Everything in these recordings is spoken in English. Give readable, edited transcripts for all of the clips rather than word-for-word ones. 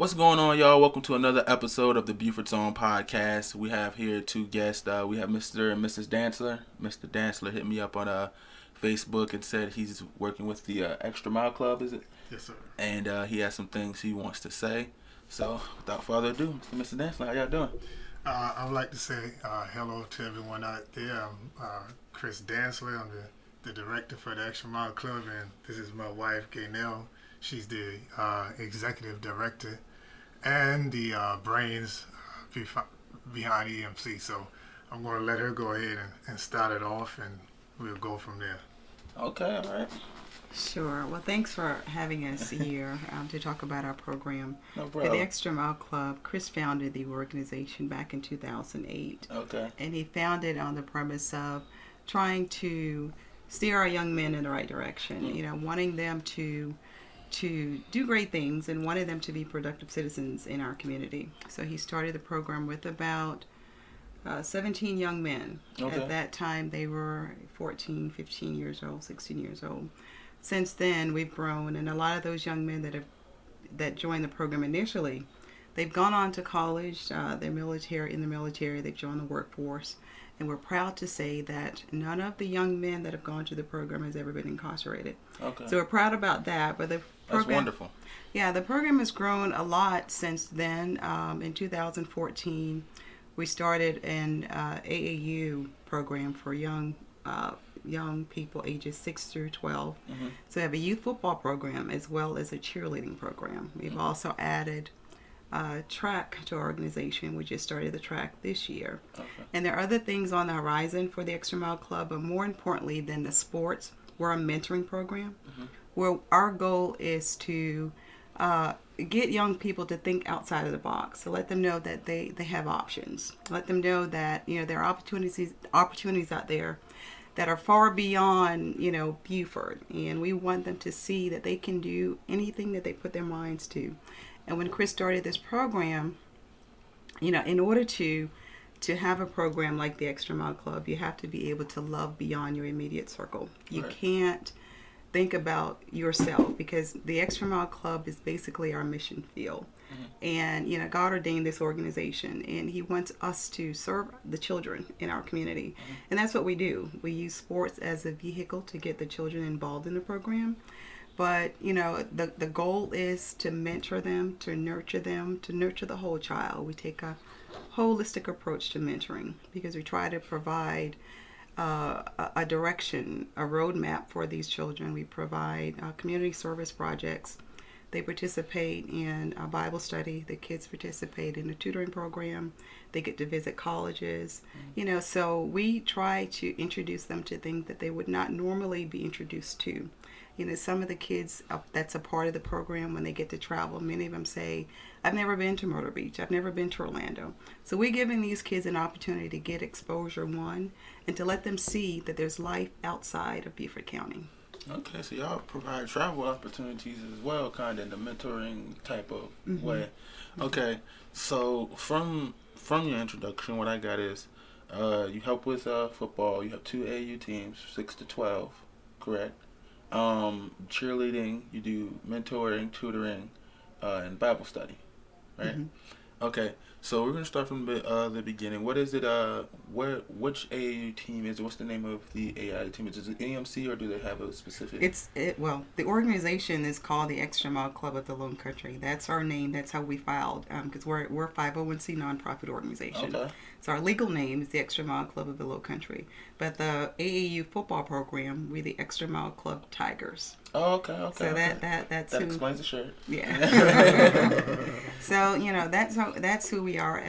What's going on, y'all? Welcome to another episode of the Buford's Own podcast. We have here two guests. We have Mr. and Mrs. Dantzler. Mr. Dantzler hit me up on Facebook and said he's working with the Extra Mile Club, is it? Yes, sir. And he has some things he wants to say. So, without further ado, Mr. Dantzler, how y'all doing? I would like to say hello to everyone out there. I'm Chris Dantzler. I'm the director for the Extra Mile Club, and this is my wife, Gaynell. She's the executive director and the brains behind EMC. So I'm going to let her go ahead and start it off, and we'll go from there. Okay, all right. Sure. Well, thanks for having us here to talk about our program. No For problem. the Extra Mile Club, Chris founded the organization back in 2008. Okay. And he founded on the premise of trying to steer our young men in the right direction, wanting them to do great things and wanted them to be productive citizens in our community. So he started the program with about 17 young men. Okay. At that time, they were 14, 15 years old, 16 years old. Since then, we've grown, and a lot of those young men that joined the program initially, they've gone on to college, they're in the military, they've joined the workforce, and we're proud to say that none of the young men that have gone to the program has ever been incarcerated. Okay. So we're proud about that. But the program, That's wonderful. Yeah, the program has grown a lot since then. In 2014, we started an AAU program for young people ages 6 through 12. Mm-hmm. So we have a youth football program as well as a cheerleading program. We've also added track to our organization. We just started the track this year. Okay. And there are other things on the horizon for the Extra Mile Club, but more importantly than the sports, we're a mentoring program where our goal is to get young people to think outside of the box. So let them know that they have options. Let them know that there are opportunities out there that are far beyond Buford, and we want them to see that they can do anything that they put their minds to. And when Chris started this program, in order to have a program like the Extra Mile Club, you have to be able to love beyond your immediate circle. You Right. can't think about yourself, because the Extra Mile Club is basically our mission field. And God ordained this organization, and he wants us to serve the children in our community. And that's what we do. We use sports as a vehicle to get the children involved in the program. But the goal is to mentor them, to nurture the whole child. We take a holistic approach to mentoring because we try to provide a direction, a roadmap for these children. We provide community service projects. They participate in a Bible study. The kids participate in a tutoring program. They get to visit colleges. So we try to introduce them to things that they would not normally be introduced to. Some of the kids that's a part of the program, when they get to travel, many of them say, I've never been to Myrtle Beach. I've never been to Orlando. So we're giving these kids an opportunity to get exposure, one, and to let them see that there's life outside of Beaufort County. Okay, so y'all provide travel opportunities as well, kind of in the mentoring type of way. Okay, so from your introduction, what I got is you help with football. You have 2 AU teams, 6 to 12, correct? Cheerleading, you do mentoring, tutoring, and Bible study, right? Okay, so we're gonna start from the beginning. What is it? Which AAU team is it? What's the name of the AAU team? Is it EMC or do they have a specific? Well, the organization is called the Extra Mile Club of the Lone Country. That's our name. That's how we filed, because we're a 501c nonprofit organization. Okay. So our legal name is the Extra Mile Club of the Low Country. But the AAU football program, we're the Extra Mile Club Tigers. Oh, okay. So okay. that's that who. explains the shirt. Yeah. So that's who we are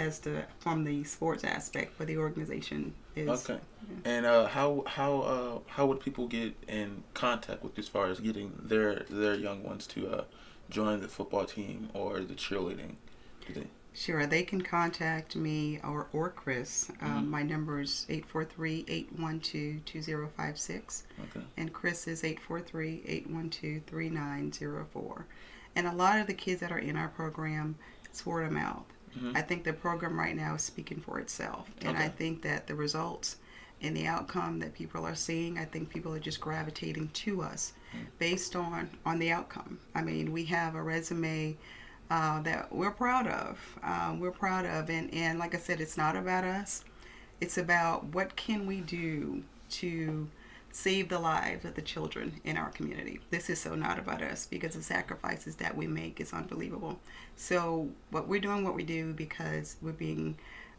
from the sports aspect, but the organization is. Okay. And how would people get in contact with you as far as getting their young ones to join the football team or the cheerleading? Sure, they can contact me or Chris. My number is 843-812-2056. Okay. And Chris is 843-812-3904. And a lot of the kids that are in our program, it's word of mouth. I think the program right now is speaking for itself. And I think that the results and the outcome that people are seeing, I think people are just gravitating to us based on the outcome. I mean, we have a resume that we're proud of. And like I said, it's not about us. It's about what can we do to save the lives of the children in our community. This is so not about us because the sacrifices that we make is unbelievable. So what we're doing, what we do, because we're being,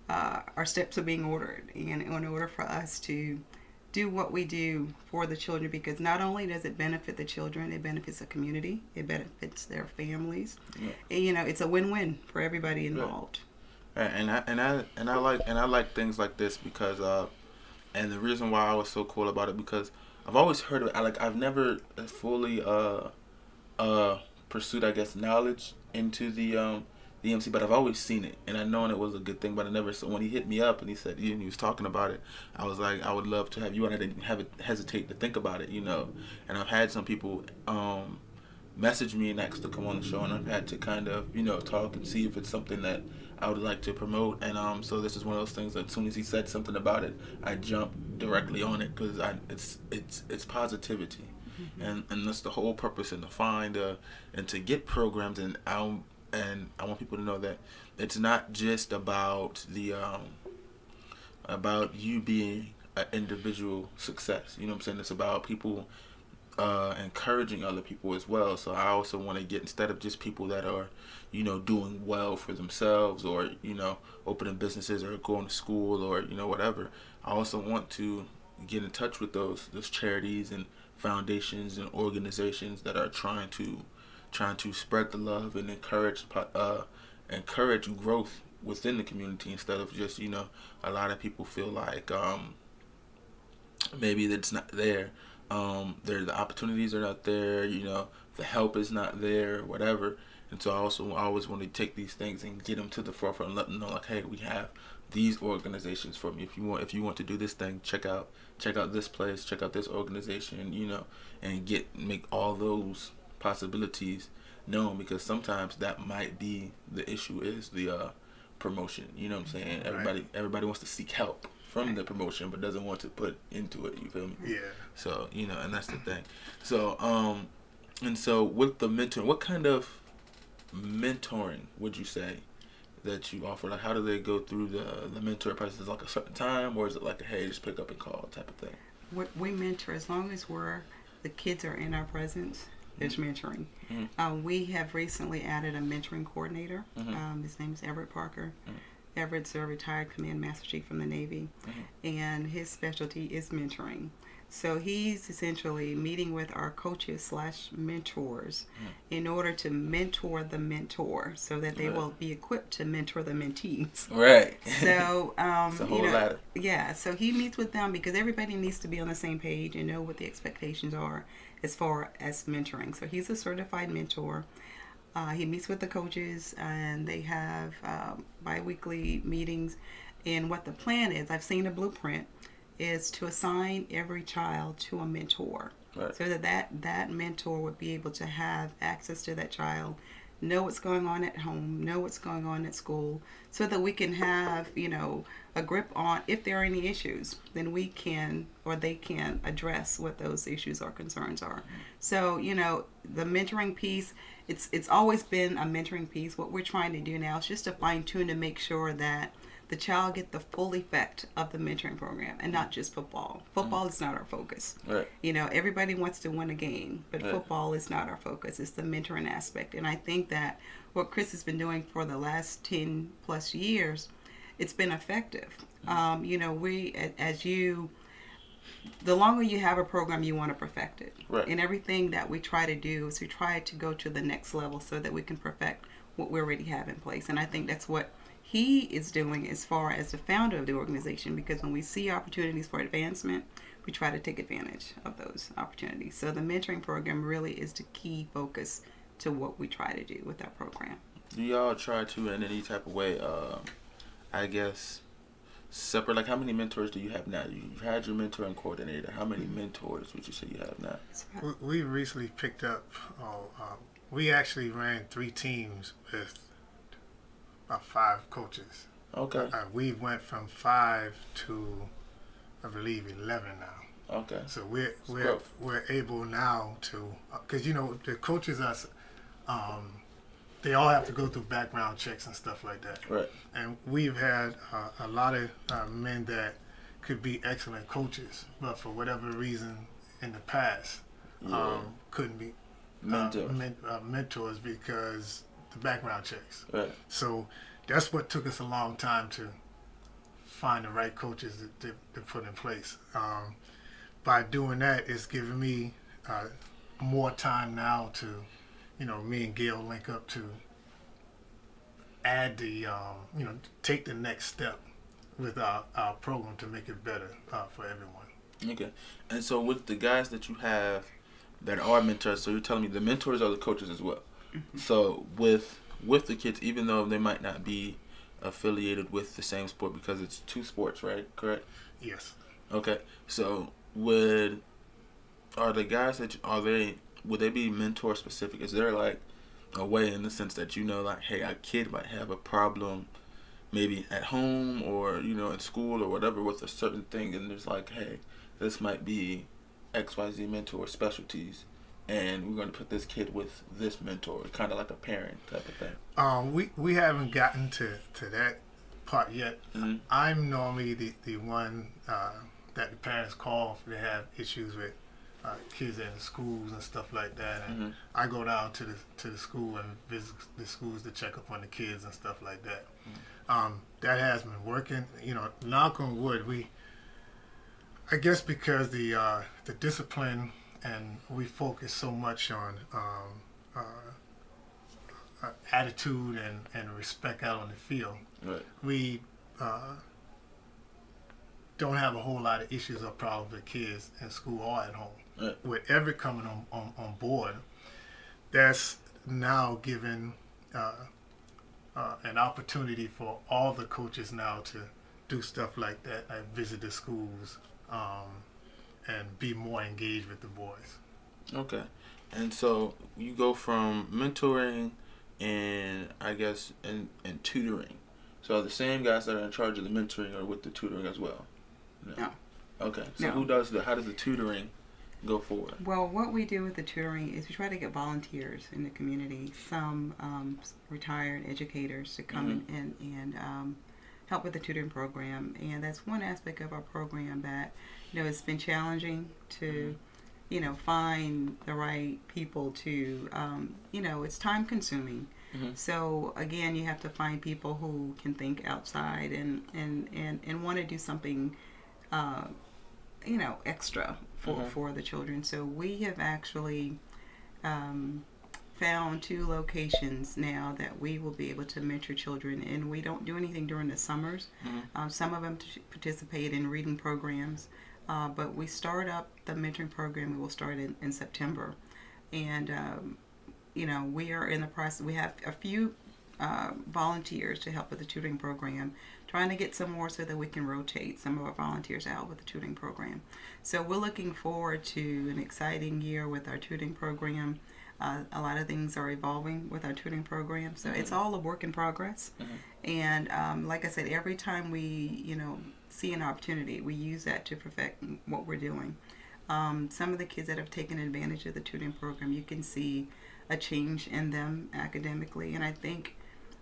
our steps are being ordered, and in order for us to do what we do for the children, because not only does it benefit the children, it benefits the community, it benefits their families. Yeah. And, it's a win-win for everybody involved. And I like things like this because and the reason why I was so cool about it because I've always heard of it. I've never fully pursued, I guess, knowledge into the MC, but I've always seen it and I known it was a good thing, but I never. So when he hit me up and he said he was talking about it, I was like, I would love to have you, and I didn't hesitate to think about it, And I've had some people message me and ask to come on the show, and I've had to kind of talk and see if it's something that I would like to promote. And so this is one of those things that as soon as he said something about it, I jumped directly on it because it's positivity, and that's the whole purpose, and to find and to get programs. And I want people to know that it's not just about the about you being an individual success. You know what I'm saying? It's about people encouraging other people as well. So I also want to get, instead of just people that are, doing well for themselves or, opening businesses or going to school or, whatever. I also want to get in touch with those charities and foundations and organizations that are trying to spread the love and encourage growth within the community, instead of just, a lot of people feel like maybe that's not there. The opportunities are not there, the help is not there, whatever. And so I always want to take these things and get them to the forefront and let them know, like, hey, we have these organizations for me. If you want to do this thing, check out this place, check out this organization, and make all those possibilities known, because sometimes that might be the issue, is the promotion. You know what I'm saying? Right. Everybody wants to seek help from the promotion, but doesn't want to put into it. You feel me? Yeah. So and that's the thing. So and so with the mentoring, what kind of mentoring would you say that you offer? Like, how do they go through the mentor process? Is it like a certain time, or is it like a hey, just pick up and call type of thing? We mentor as long as the kids are in our presence. There's mentoring. Mm-hmm. We have recently added a mentoring coordinator. Mm-hmm. His name is Everett Parker. Mm-hmm. Everett's a retired Command Master Chief from the Navy, and his specialty is mentoring. So he's essentially meeting with our coaches / mentors in order to mentor the mentor, so that they will be equipped to mentor the mentees. Right. So it's a whole ladder. Yeah. So he meets with them because everybody needs to be on the same page and know what the expectations are as far as mentoring. So he's a certified mentor. He meets with the coaches, and they have bi-weekly meetings. And what the plan is, I've seen a blueprint, is to assign every child to a mentor. Right. So that mentor would be able to have access to that child, know what's going on at home, know what's going on at school, so that we can have, a grip on, if there are any issues, then we can, or they can, address what those issues or concerns are. So, the mentoring piece, it's always been a mentoring piece. What we're trying to do now is just to fine tune to make sure that the child get the full effect of the mentoring program, and not just football. Football is not our focus. Right. Everybody wants to win a game, but football is not our focus. It's the mentoring aspect. And I think that what Chris has been doing for the last 10 plus years, it's been effective. The longer you have a program, you want to perfect it. Right. And everything that we try to do is we try to go to the next level so that we can perfect what we already have in place. And I think that's what he is doing as far as the founder of the organization, because when we see opportunities for advancement, we try to take advantage of those opportunities. So the mentoring program really is the key focus to what we try to do with our program. Do y'all try to, in any type of way, I guess, separate, like, how many mentors do you have now? You've had your mentoring coordinator. How many mentors would you say you have now? We recently picked up, we actually ran 3 teams with about 5 coaches. Okay. We went from 5 to, I believe, 11 now. Okay. So we're able now to, because the coaches are they all have to go through background checks and stuff like that. Right. And we've had a lot of men that could be excellent coaches, but for whatever reason in the past couldn't be mentors because the background checks. Right. So that's what took us a long time to find the right coaches to put in place. By doing that, it's given me more time now to, me and Gail link up to add the, take the next step with our program to make it better for everyone. Okay. And so with the guys that you have that are mentors, so you're telling me the mentors are the coaches as well. Mm-hmm. So with the kids, even though they might not be affiliated with the same sport because it's two sports, right? Correct? Yes. Okay. So would they be mentor specific? Is there like a way in the sense that like, hey, a kid might have a problem maybe at home or, in school or whatever with a certain thing, and there's like, hey, this might be XYZ mentor specialties, and we're going to put this kid with this mentor, kind of like a parent type of thing? We haven't gotten to that part yet. Mm-hmm. I'm normally the one that the parents call if they have issues with kids in schools and stuff like that, and mm-hmm. I go down to the school and visit the schools to check up on the kids and stuff like that. Mm-hmm. That has been working. Knock on wood, I guess because the discipline, and we focus so much on attitude and respect out on the field. Right. We don't have a whole lot of issues or problems with kids in school or at home. Right. With Everett coming on board, that's now given an opportunity for all the coaches now to do stuff like that, like visit the schools and be more engaged with the boys. Okay. And so you go from mentoring and I guess and tutoring. So the same guys that are in charge of the mentoring are with the tutoring as well? No. Okay. So No. how does the tutoring go forward? Well, what we do with the tutoring is we try to get volunteers in the community, some retired educators to come mm-hmm. in and help with the tutoring program. And that's one aspect of our program that, it's been challenging to, mm-hmm. Find the right people to, it's time consuming. Mm-hmm. So again, you have to find people who can think outside and want to do something, extra for the children. So we have actually found 2 locations now that we will be able to mentor children, and we don't do anything during the summers. Mm-hmm. Some of them participate in reading programs, but we start up the mentoring program. We will start in September, and we are in the process. We have a few volunteers to help with the tutoring program, trying to get some more so that we can rotate some of our volunteers out with the tutoring program. So we're looking forward to an exciting year with our tutoring program. A lot of things are evolving with our tutoring program, so mm-hmm. it's all a work in progress. Mm-hmm. And like I said, every time we see an opportunity, we use that to perfect what we're doing. Some of the kids that have taken advantage of the tutoring program, you can see a change in them academically, and I think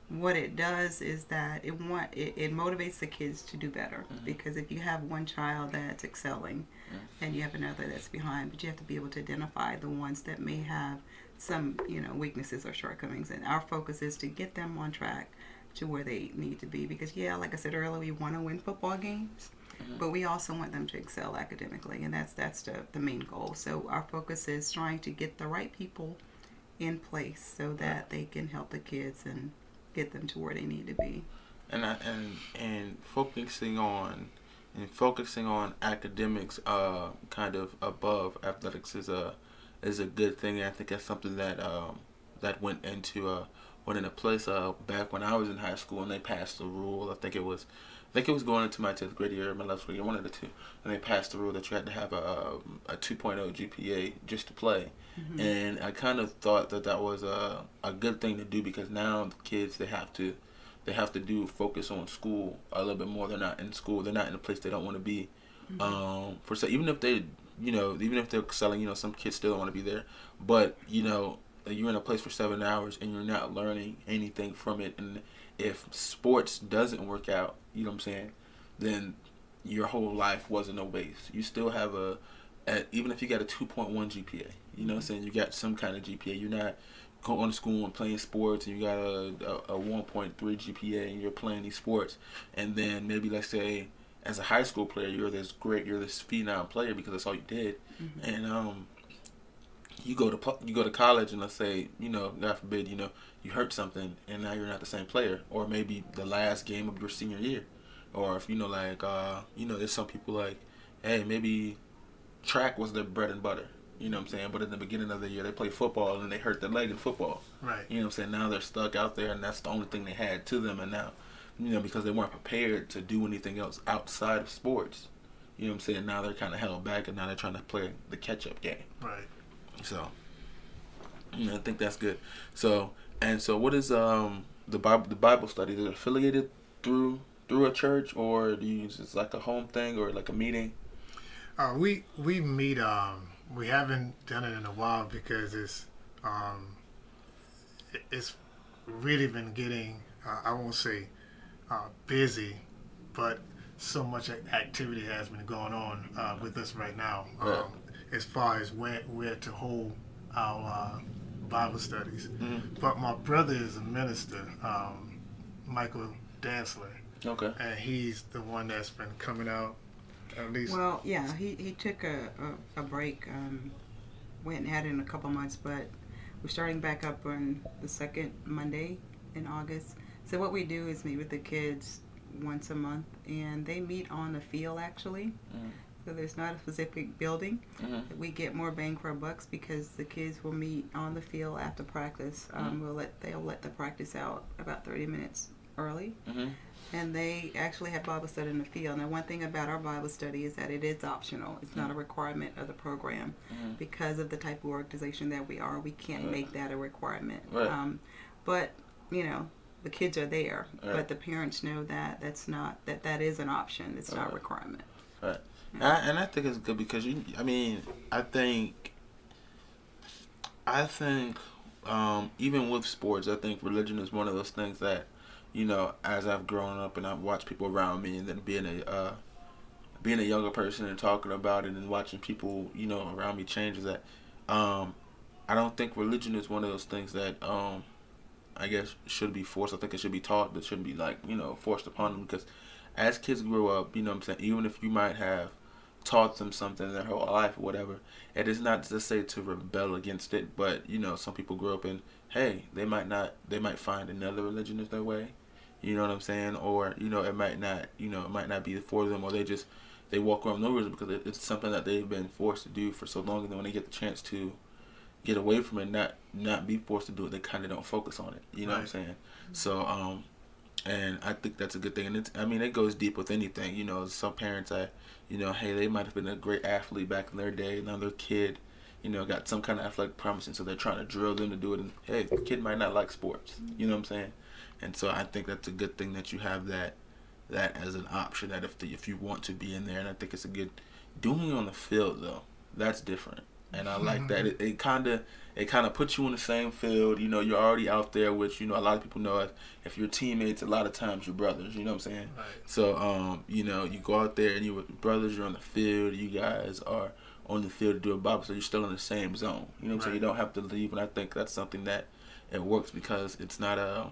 what it does is that it motivates the kids to do better. Mm-hmm. Because if you have one child that's excelling, mm-hmm. and you have another that's behind, but you have to be able to identify the ones that may have some weaknesses or shortcomings, and our focus is to get them on track to where they need to be. Because like I said earlier, we want to win football games, mm-hmm. but we also want them to excel academically, and that's the main goal. So our focus is trying to get the right people in place so that they can help the kids and get them to where they need to be. And focusing on academics, kind of above athletics is a good thing. And I think that's something that went into place back when I was in high school, and they passed the rule. I think it was going into my 10th grade year or my 11th grade year, one of the two, and they passed the rule that you had to have a 2.0 GPA just to play. Mm-hmm. And I kind of thought that was a good thing to do, because now the kids, they have to focus on school a little bit more. They're not in school. They're not in a place they don't want to be. Mm-hmm. Even if they're excelling, some kids still don't want to be there. But you're in a place for 7 hours and you're not learning anything from it. And if sports doesn't work out, you know what I'm saying, then your whole life wasn't no waste. You still have even if you got a 2.1 GPA, you know what I'm saying, you got some kind of GPA. You're not going to school and playing sports and you got a 1.3 GPA and you're playing these sports. And then maybe, let's say, as a high school player, you're this phenom player because that's all you did. Mm-hmm. And you go to college and let's say, you know, God forbid, you know, you hurt something and now you're not the same player, or maybe the last game of your senior year, or if you know, like you know, there's some people like, hey, maybe track was their bread and butter, you know what I'm saying, but in the beginning of the year they play football and they hurt their leg in football, right? You know what I'm saying. Now they're stuck out there and that's the only thing they had to them, and now, you know, because they weren't prepared to do anything else outside of sports, you know what I'm saying, now they're kind of held back and now they're trying to play the catch-up game, right? So, you know, I think that's good. So what is the Bible study? Is it affiliated through a church, or do you use it's like a home thing or like a meeting? We meet. We haven't done it in a while because it's really been getting I won't say busy, but so much activity has been going on with us right now. Right. As far as where to hold our Bible studies. Mm-hmm. But my brother is a minister, Michael Dantzler. Okay. And he's the one that's been coming out at least. Well, yeah, he took a break, went and had it in a couple months, but we're starting back up on the second Monday in August. So what we do is meet with the kids once a month, and they meet on the field actually. Mm-hmm. So there's not a specific building. Mm-hmm. We get more bang for our bucks because the kids will meet on the field after practice. Mm-hmm. They'll let the practice out about 30 minutes early. Mm-hmm. And they actually have Bible study in the field. Now, one thing about our Bible study is that it is optional. It's not a requirement of the program. Mm-hmm. Because of the type of organization that we are, we can't make that a requirement. Right. But, you know, the kids are there. Right. But the parents know that that is an option. It's not a requirement. Right. And I think it's good because I think even with sports, I think religion is one of those things that, you know, as I've grown up and I've watched people around me, and then being a younger person and talking about it and watching people, you know, around me change, is that I don't think religion is one of those things that I guess should be forced. I think it should be taught, but shouldn't be, like, you know, forced upon them, because as kids grow up, you know what I'm saying, even if you might have taught them something their whole life or whatever, it is not to say to rebel against it, but, you know, some people grow up and, hey, they might find another religion as their way, you know what I'm saying, or, you know, it might not be for them, or they walk around no reason because it's something that they've been forced to do for so long, and then when they get the chance to get away from it, not be forced to do it, they kind of don't focus on it, you know what I'm saying, so, and I think that's a good thing. And it goes deep with anything. You know, some parents, you know, hey, they might have been a great athlete back in their day. Now their kid, you know, got some kind of athletic promising, so they're trying to drill them to do it. And hey, the kid might not like sports. You know what I'm saying? And so I think that's a good thing that you have that as an option. That if you want to be in there, and I think it's a good doing on the field though. That's different. And I like that. It kind of puts you in the same field. You know, you're already out there, which, you know, a lot of people know if you're teammates, a lot of times you're brothers. You know what I'm saying? Right. So, you know, you go out there and you're with brothers. You're on the field. You guys are on the field to do a Bible, so you're still in the same zone. You know what I'm saying? You don't have to leave. And I think that's something that it works because it's not a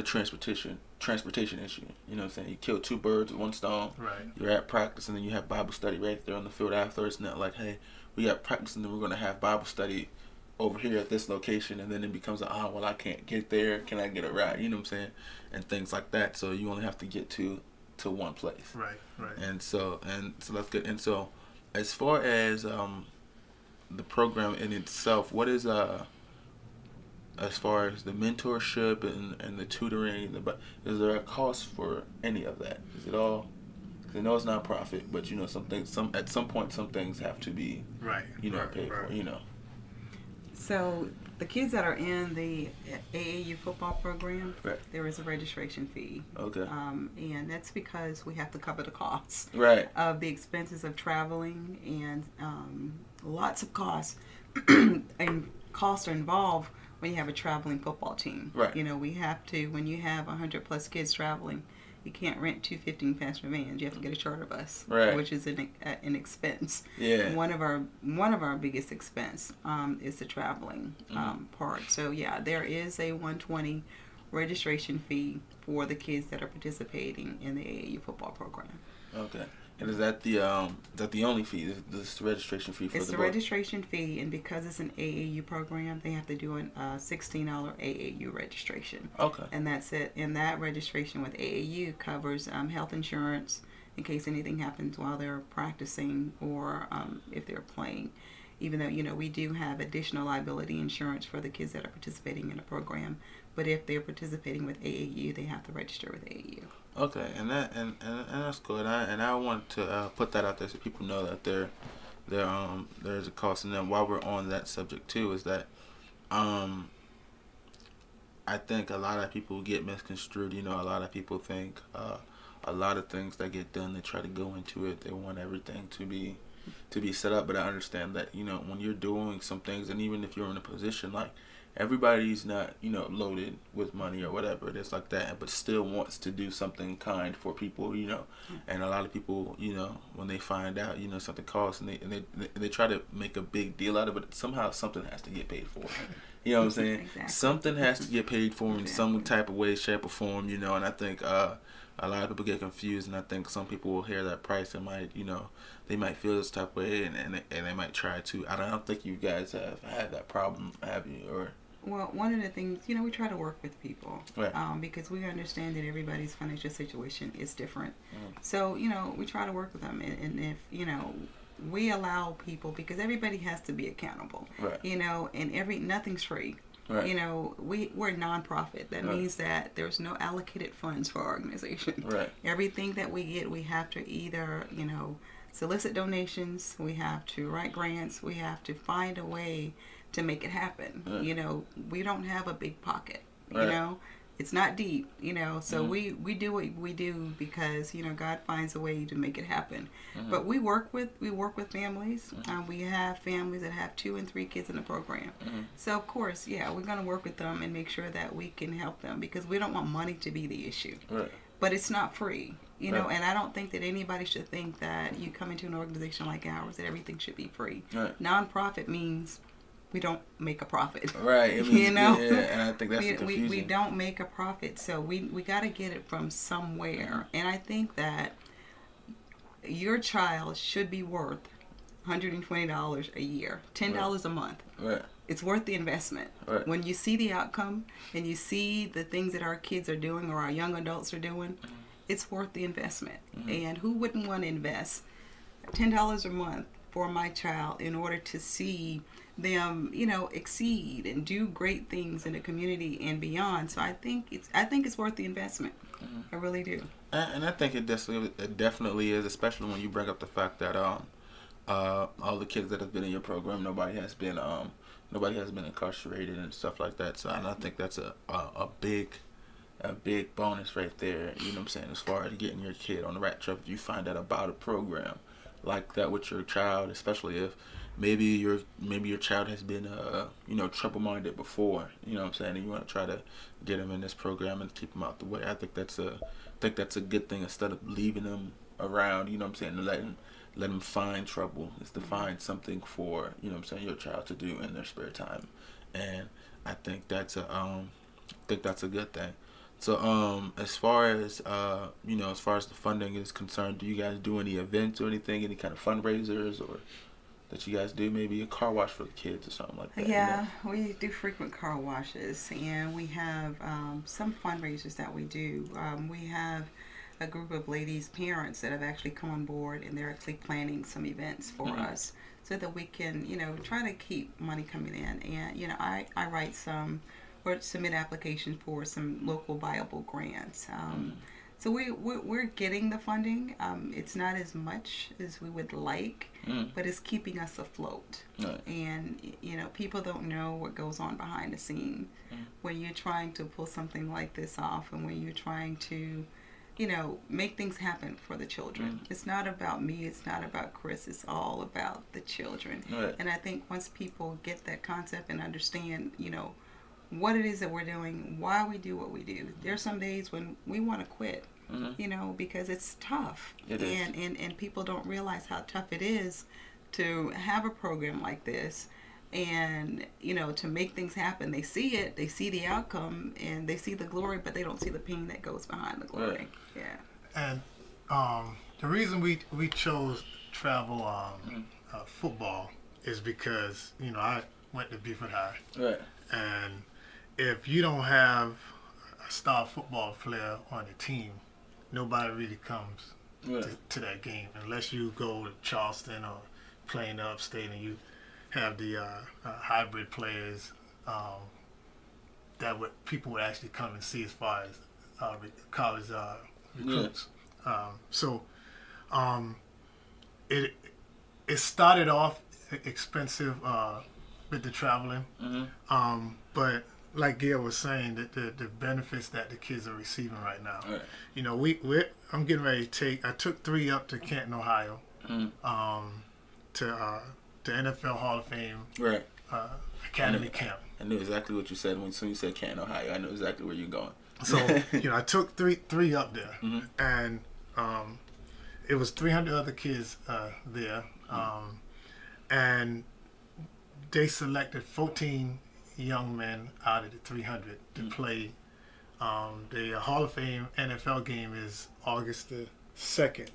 transportation issue. You know what I'm saying? You kill two birds with one stone. Right. You're at practice and then you have Bible study right there on the field after. It's not like, hey, we got practice and then we're going to have Bible study over here at this location, and then it becomes well, I can't get there. Can I get a ride? You know what I'm saying? And things like that. So you only have to get to one place. Right. And so that's good. And so as far as the program in itself, what is as far as the mentorship and the tutoring, is there a cost for any of that? Is it all? Because I know it's nonprofit, but, you know, at some point some things have to be paid for. You know. So the kids that are in the AAU football program, there is a registration fee. Okay. And that's because we have to cover the costs of the expenses of traveling and lots of costs and costs are involved when you have a traveling football team. Right. We have to, when you have 100 plus kids traveling, you can't rent 2 15 passenger vans. You have to get a charter bus, right. which is an expense. Yeah. One of our biggest expense is the traveling part. So yeah, there is a 120 registration fee for the kids that are participating in the AAU football program. Okay. And is that the only fee? This the registration fee for it's the the board? registration fee, and because it's an AAU program, they have to do a $16 AAU registration. Okay. And that's it. And that registration with AAU covers health insurance in case anything happens while they're practicing or if they're playing. Even though we do have additional liability insurance for the kids that are participating in the program, but if they're participating with AAU, they have to register with AAU. Okay, and that's good. And I want to put that out there so people know that there's a cost. And then while we're on that subject too, is that I think a lot of people get misconstrued. A lot of people think a lot of things that get done, they try to go into it. They want everything to be set up. But I understand that when you're doing some things, and even if you're in a position like. Everybody's not, loaded with money or whatever it is like that, but still wants to do something kind for people, And a lot of people, when they find out, something costs, and they try to make a big deal out of it. Somehow, something has to get paid for. You know what I'm saying? Exactly. Something has to get paid for in some type of way, shape, or form. And I think a lot of people get confused, and I think some people will hear that price and might, they might feel this type of way, and they might try to. I don't think you guys have had that problem, have you? Or well, one of the things, we try to work with people, right. Because we understand that everybody's financial situation is different. So, we try to work with them. And if, we allow people, because everybody has to be accountable, right. And nothing's free. Right. We're a nonprofit. That right. means that there's no allocated funds for our organization. Right. Everything that we get, we have to either, solicit donations, we have to write grants, we have to find a way to make it happen. Right. We don't have a big pocket. Right. It's not deep. So we do what we do because God finds a way to make it happen. But we work with families. We have families that have 2 and 3 kids in the program. So of course, we're going to work with them and make sure that we can help them because we don't want money to be the issue. Right. But it's not free. Right. And I don't think that anybody should think that you come into an organization like ours that everything should be free. Right. Nonprofit means we don't make a profit. Right. It means, Yeah, and I think that's the confusion. We don't make a profit, so we got to get it from somewhere. And I think that your child should be worth $120 a year, $10 a month. Right. It's worth the investment. Right. When you see the outcome and you see the things that our kids are doing or our young adults are doing, it's worth the investment. And who wouldn't want to invest $10 a month for my child in order to see them, exceed and do great things in the community and beyond? So I think it's worth the investment. I really do. And I think it definitely is, especially when you bring up the fact that all the kids that have been in your program, nobody has been incarcerated and stuff like that. So and I think that's a big bonus right there. You know what I'm saying? As far as getting your kid on the right track, if you find out about a program like that with your child, especially if maybe your child has been trouble-minded before, you know what I'm saying, and you want to try to get them in this program and keep them out the way. I think that's a good thing instead of leaving them around, you know what I'm saying, and let them find trouble. Is to find something for, you know what I'm saying, your child to do in their spare time. And I think that's a good thing. So as far as the funding is concerned, do you guys do any events or anything, any kind of fundraisers or that you guys do? Maybe a car wash for the kids or something like that? Yeah, we do frequent car washes, and we have some fundraisers that we do. We have a group of ladies' parents that have actually come on board, and they're actually planning some events for us so that we can, try to keep money coming in. And, I write some or submit applications for some local viable grants. So we're getting the funding. It's not as much as we would like, but it's keeping us afloat. Right. And, people don't know what goes on behind the scene when you're trying to pull something like this off and when you're trying to, make things happen for the children. It's not about me. It's not about Chris. It's all about the children. Right. And I think once people get that concept and understand, what it is that we're doing, why we do what we do. There's some days when we want to quit, because it's tough. It is. And people don't realize how tough it is to have a program like this. And to make things happen. They see it, they see the outcome, and they see the glory, but they don't see the pain that goes behind the glory. Right. Yeah. And the reason we chose travel football is because I went to Beaufort High, Right. and if you don't have a star football player on the team, nobody really comes Right. to that game unless you go to Charleston or play in the upstate and you have the hybrid players that people would actually come and see as far as college recruits. It started off expensive with the traveling, but like Gail was saying, the benefits that the kids are receiving right now. Right. I'm getting ready to I took 3 up to Canton, Ohio, to the NFL Hall of Fame Right. Academy Camp. I knew exactly what you said when you said Canton, Ohio. I know exactly where you're going. So I took three up there, and it was 300 other kids there, and they selected 14 young men out of the 300 to play. The Hall of Fame NFL game is August the 2nd,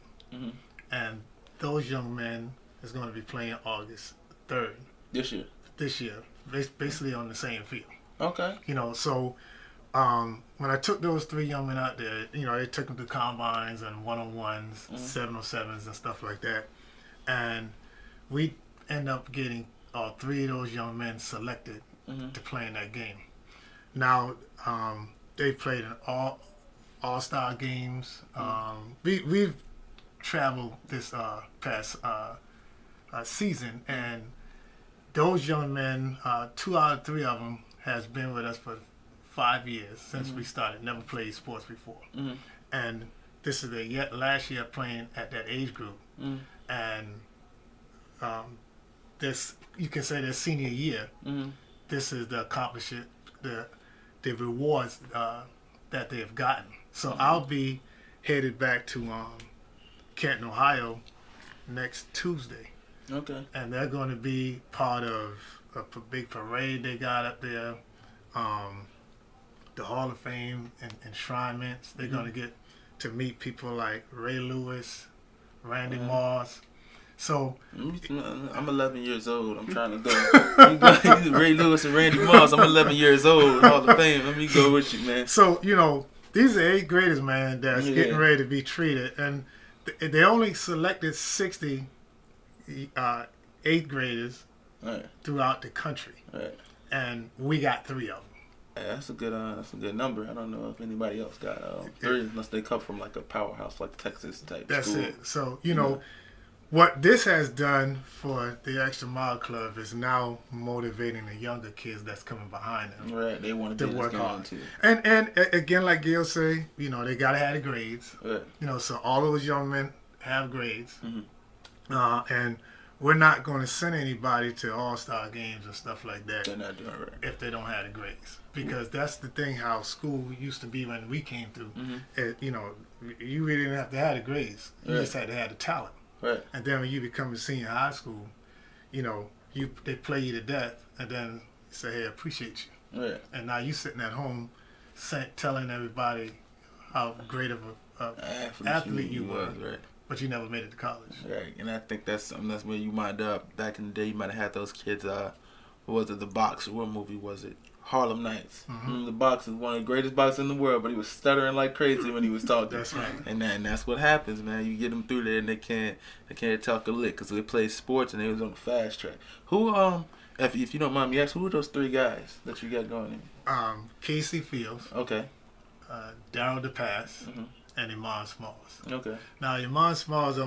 and those young men is going to be playing August 3rd. This year. Basically on the same field. Okay. So when I took those 3 young men out there, they took them to combines and one-on-ones, 707s and stuff like that. And we end up getting 3 of those young men selected to play in that game. Now, they played in all-star games. We've traveled this past season, and those young men, 2 out of 3 of them has been with us for 5 years since we started. Never played sports before, and this is their last year playing at that age group. And this, you can say, their senior year. This is the accomplishment, the rewards that they have gotten. So I'll be headed back to Canton, Ohio, next Tuesday. Okay. And they're going to be part of a big parade they got up there, the Hall of Fame and enshrinements. They're going to get to meet people like Ray Lewis, Randy Moss. So I'm 11 years old. I'm trying to go. You got Ray Lewis and Randy Moss. I'm 11 years old. Hall of Fame. Let me go with you, man. So these are 8th graders, man, that's getting ready to be treated, and they only selected 60 8th graders throughout the country, and we got 3 of them. That's a good number. I don't know if anybody else got 3 unless they come from like a powerhouse like Texas type. That's school. it. So what this has done for the Extra Mile Club is now motivating the younger kids that's coming behind them. Right, they want to work hard too. And again, like Gail say, they gotta have the grades. Right. So all those young men have grades, and we're not going to send anybody to all-star games and stuff like that. They're not doing it right. If they don't have the grades, because that's the thing. How school used to be when we came through. You really didn't have to have the grades. You just had to have the talent. Right. And then when you become a senior high school, they play you to death, and then say, "Hey, I appreciate you." Right. And now you sitting at home, telling everybody how great of a athlete you were. Right. But you never made it to college. Right, and I think that's something that's where you might back in the day. You might have had those kids. What was it? The Box. What movie was it? Harlem Nights. The Box is one of the greatest boxers in the world, but he was stuttering like crazy when he was talking. That's right. And that's what happens, man. You get them through there, and they can't talk a lick because they play sports and they was on the fast track. Who if you don't mind me asking, who are those 3 guys that you got going in? Casey Fields. Okay. Daryl DePass. And Iman Smalls. Okay. Now, Iman Smalls,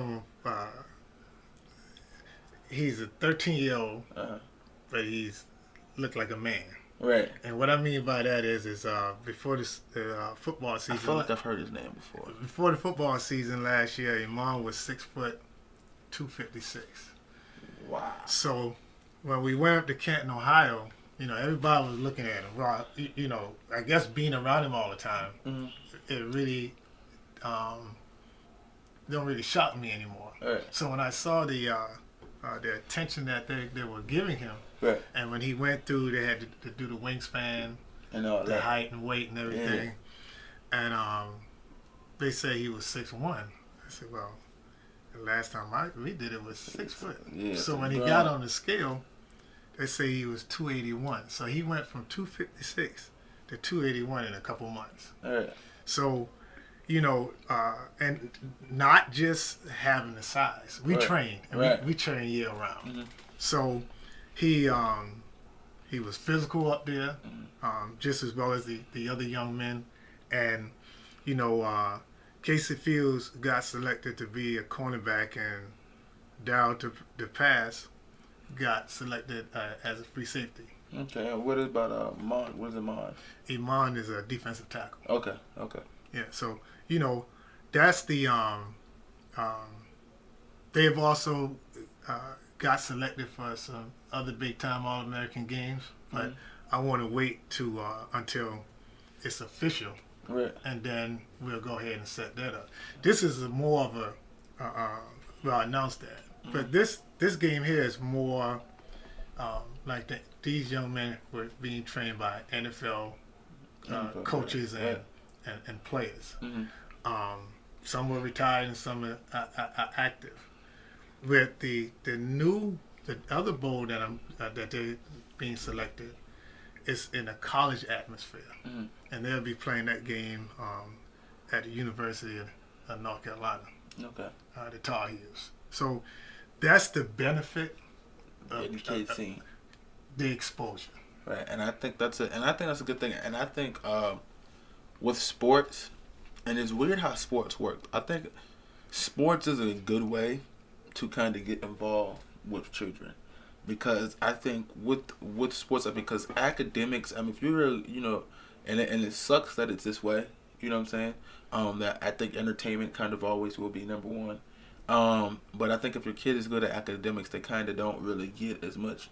he's a 13-year-old, but he's looked like a man. Right. And what I mean by that is before this football season. I feel like I've heard his name before. Before the football season last year, Iman was 6'2", 256. Wow. So when we went up to Canton, Ohio, everybody was looking at him. Well, I guess being around him all the time, it really don't really shock me anymore. Right. So when I saw the attention that they were giving him, Right. and when he went through, they had to do the wingspan, And all the that. height and weight and everything, and they say he was 6'1". I said, well, the last time we did it was 6 foot. Yeah, so when he got on the scale, they say he was 281. So he went from 256 to 281 in a couple months. All right. So, and not just having the size. We train, and we train year round. Mm-hmm. So he was physical up there, just as well as the other young men, and Casey Fields got selected to be a cornerback, and Darryl DePass got selected as a free safety. Okay, and what about Iman? What is Iman? Iman is a defensive tackle. Okay. Yeah, so that's the they've also got selected for some other big time All-American games, but I want to wait to until it's official. Right. And then we'll go ahead and set that up. This is more of a, well, I announced that. But this game here is more like these young men were being trained by NFL coaches and players. Mm-hmm. Some were retired and some are active. With the other bowl that they're being selected, it's in a college atmosphere. Mm-hmm. And they'll be playing that game at the University of North Carolina. Okay. The Tar Heels. So that's the benefit of the exposure. Right, and I think that's a good thing. And I think with sports, and it's weird how sports work. I think sports is a good way to kind of get involved with children. Because I think with sports, because academics, if you're, and it sucks that it's this way, you know what I'm saying? That I think entertainment kind of always will be number one. But I think if your kid is good at academics, they kind of don't really get as much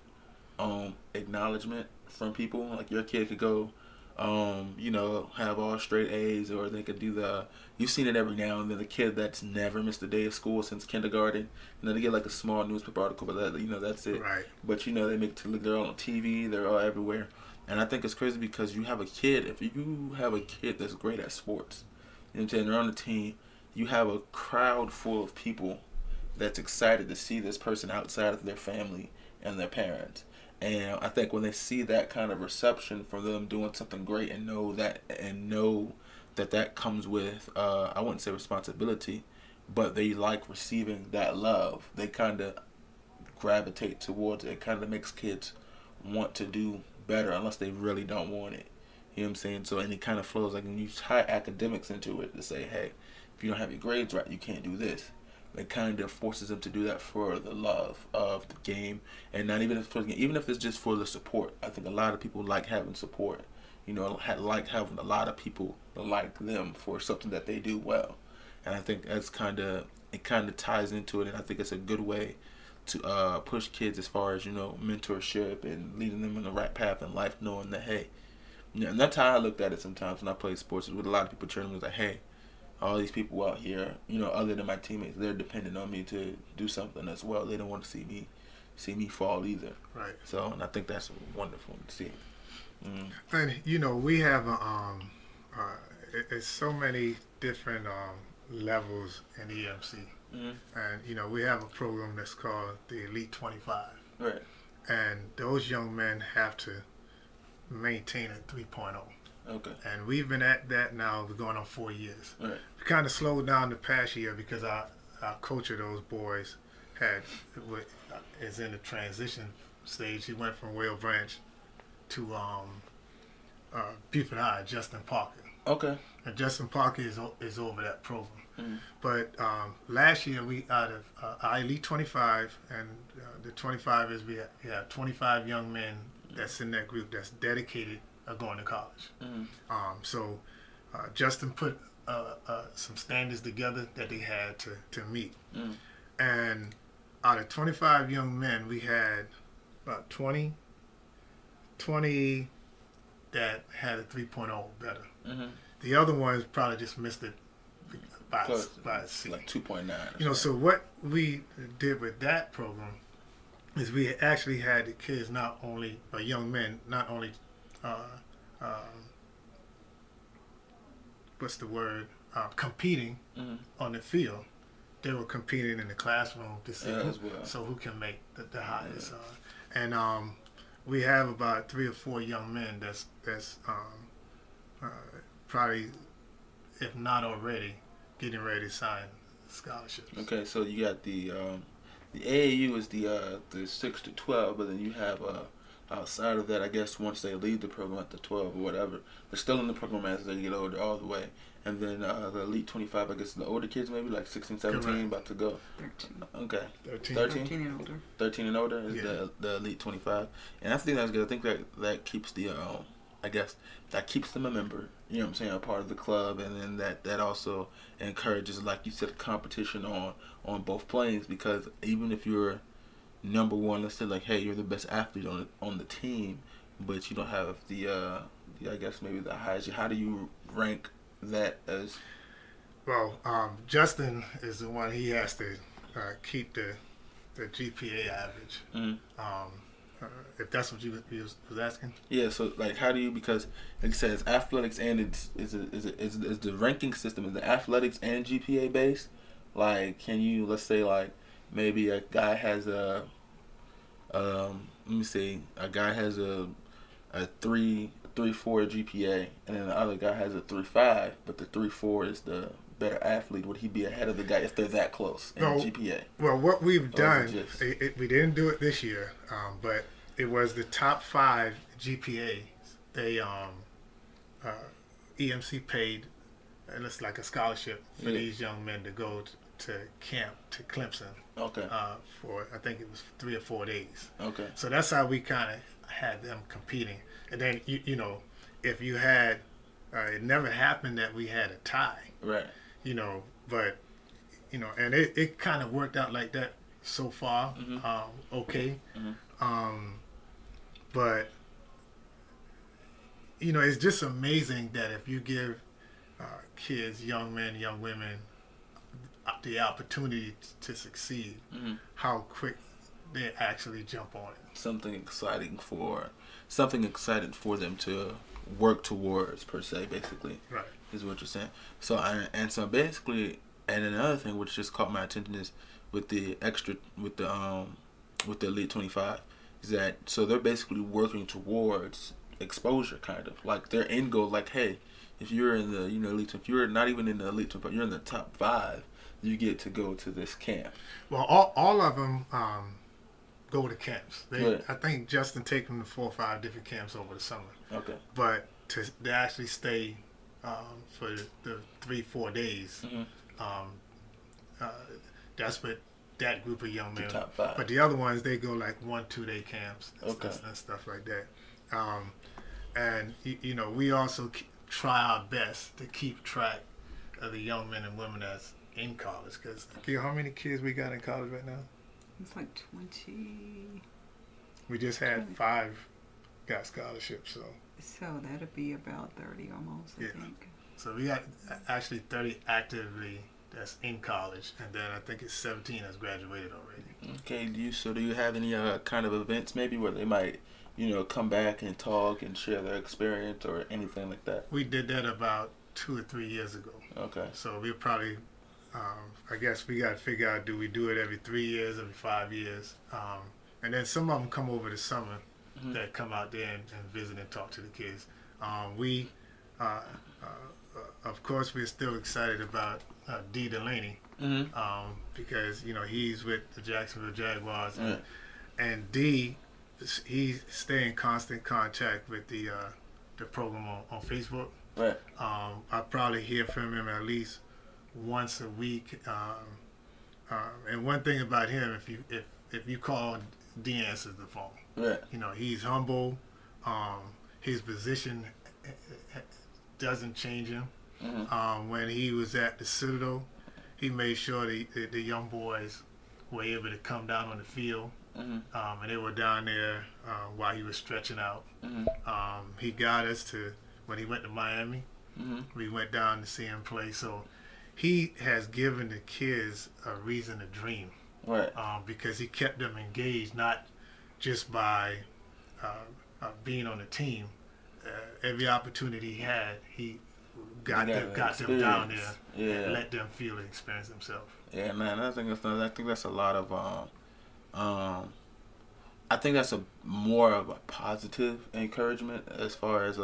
acknowledgement from people. Like your kid could go, have all straight A's, or they could do you've seen it every now and then, the kid that's never missed a day of school since kindergarten. They get like a small newspaper article, but that's it. Right. But they make it to look, they're all on TV, they're all everywhere. And I think it's crazy because you have a kid, if you have a kid that's great at sports, you know what I'm saying, they're on the team, you have a crowd full of people that's excited to see this person outside of their family and their parents. And I think when they see that kind of reception from them doing something great and know that comes with, I wouldn't say responsibility, but they like receiving that love, they kind of gravitate towards it. It kind of makes kids want to do better unless they really don't want it. You know what I'm saying? So, and it kind of flows, like when you tie academics into it to say, hey, if you don't have your grades right, you can't do this. It kind of forces them to do that for the love of the game, and not even if it's just for the support. I think a lot of people like having support. Like having a lot of people that like them for something that they do well. And I think it kind of ties into it, and I think it's a good way to push kids as far as, mentorship and leading them in the right path in life, knowing that, hey, and that's how I looked at it sometimes when I played sports. With a lot of people cheering me, like, hey, all these people out here, other than my teammates, they're dependent on me to do something as well. They don't want to see me fall either. Right. So, and I think that's wonderful to see. And we have it's so many different levels in EMC. Mm-hmm. And we have a program that's called the Elite 25. Right. And those young men have to maintain a 3.0. Okay. And we've been at that now. We're going on 4 years. Right. We kind of slowed down the past year because our coach of those boys is in the transition stage. He went from Whale Branch to Buford High, Justin Parker. Okay. And Justin Parker is over that program. Mm-hmm. But last year, we out of our Elite 25, and the 25 is we have 25 young men that's in that group that's dedicated of going to college. Mm-hmm. So Justin put some standards together that they had to meet. Mm. And out of 25 young men, we had about 20 that had a 3.0 better. Mm-hmm. The other ones probably just missed it by a C. Like 2.9. You know, so what we did with that program is we actually had the kids young men, not only, competing on the field. They were competing in the classroom to see who can make the highest. And we have about 3 or 4 young men that's probably, if not already, getting ready to sign scholarships. Okay, so you got the AAU is the 6 to 12, but then you have outside of that, I guess once they leave the program at the 12 or whatever, they're still in the program as they get older all the way. And then the Elite 25, I guess the older kids maybe like 16, 17 Correct. About to go. 13. Okay. 13 and older. 13 and older is the Elite 25. And I think that's good. I think that keeps the, I guess, that keeps them a member, you know what I'm saying, a part of the club. And then that also encourages, like you said, competition on both planes, because even if you're number one, let's say like, hey, you're the best athlete on the team, but you don't have the I guess maybe the highest. How do you rank that as? Well, Justin is the one. He has to keep the GPA average. Mm-hmm. If that's what you was asking. Yeah. So like, how do you? Because like it says athletics and is the ranking system, is the athletics and GPA based? Like, can you, let's say like maybe a guy has a let me see, a guy has a 3.4 GPA, and then the other guy has a 3.5, but the 3.4 is the better athlete. Would he be ahead of the guy if they're that close in GPA? Well, what we've done, just... we didn't do it this year, but it was the top 5 GPAs. They EMC paid, and it's like a scholarship for these young men to go to camp to Clemson. Okay. For I think it was 3 or 4 days. Okay. So that's how we kind of had them competing. And then you know, if you had, it never happened that we had a tie. Right. You know, but you know, and it kind of worked out like that so far. Mm-hmm. Okay. Mm-hmm. But you know, it's just amazing that if you give kids, young men, young women, the opportunity to succeed, Mm-hmm. how quick they actually jump on it. Something exciting for them to work towards, per se, basically. Right. Is what you're saying. So basically, and another thing which just caught my attention is with the Elite 25, is that so they're basically working towards exposure, kind of like their end goal. Like, hey, if you're in the elite, if you're not even in the Elite 25, you're in the top 5, you get to go to this camp. Well, all of them go to camps. I think Justin take them to 4 or 5 different camps over the summer. Okay. But to actually stay for the 3-4 days, Mm-hmm. that's what that group of young men. The top 5. But the other ones, they go like 1-2 day camps and, Okay. and stuff like that. And you know, we also try our best to keep track of the young men and women that's in college. Because how many kids we got in college right now? It's like 20. We just had 5 got scholarships, So that'd be about 30 almost, I think. So we got actually 30 actively that's in college, and then I think it's 17 that's graduated already. Okay. Do you have any kind of events maybe where they might come back and talk and share their experience or anything like that? We did that about 2 or 3 years ago. Okay. So we'll probably, I guess we got to figure out, do we do it every 3 years, every 5 years? And then some of them come over the summer, Mm-hmm. that come out there and visit and talk to the kids. Of course, we're still excited about D. Delaney, Mm-hmm. because he's with the Jacksonville Jaguars, Right. and D, he stay in constant contact with the program on Facebook. Right. I probably hear from him at least once a week. And one thing about him, if you call, D answers the phone. Right. He's humble. His position doesn't change him. When he was at the Citadel, he made sure the young boys were able to come down on the field. And they were down there while he was stretching out. He got us to, when he went to Miami, we went down to see him play. So he has given the kids a reason to dream. Right. Because he kept them engaged, not just by being on the team. Every opportunity he had, he got them down there and let them feel and experience themselves. Yeah, man. I think that's a lot of I think that's a more of a positive encouragement as far as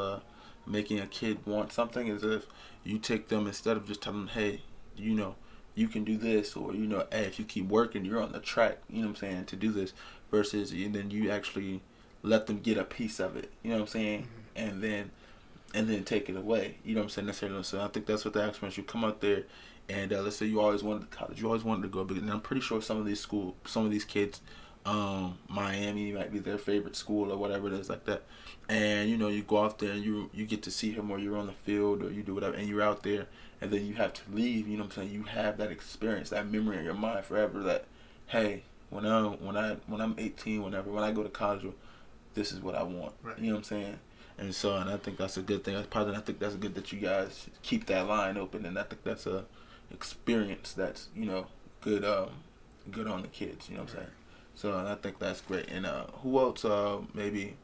making a kid want something. Is if you take them, instead of just telling them, hey, you know, you can do this, or you know, hey, if you keep working, you're on the track. You know what I'm saying, to do this. Versus, and then you actually let them get a piece of it. You know what I'm saying, and then take it away. You know what I'm saying, necessarily. So I think that's what the experience. You come out there, and let's say you always wanted to college, you always wanted to go big. And I'm pretty sure some of these kids, Miami might be their favorite school or whatever it is like that. And you know, you go out there and you get to see him, or you're on the field, or you do whatever, and you're out there, and then you have to leave. You know what I'm saying? You have that experience, that memory in your mind forever. That, hey, when I'm 18, when I go to college, this is what I want. Right. You know what I'm saying? And so, and I think that's a good thing. I think that's good that you guys keep that line open, and I think that's a experience that's, you know, good on the kids. You know what I'm saying? So, and I think that's great. And who else? Maybe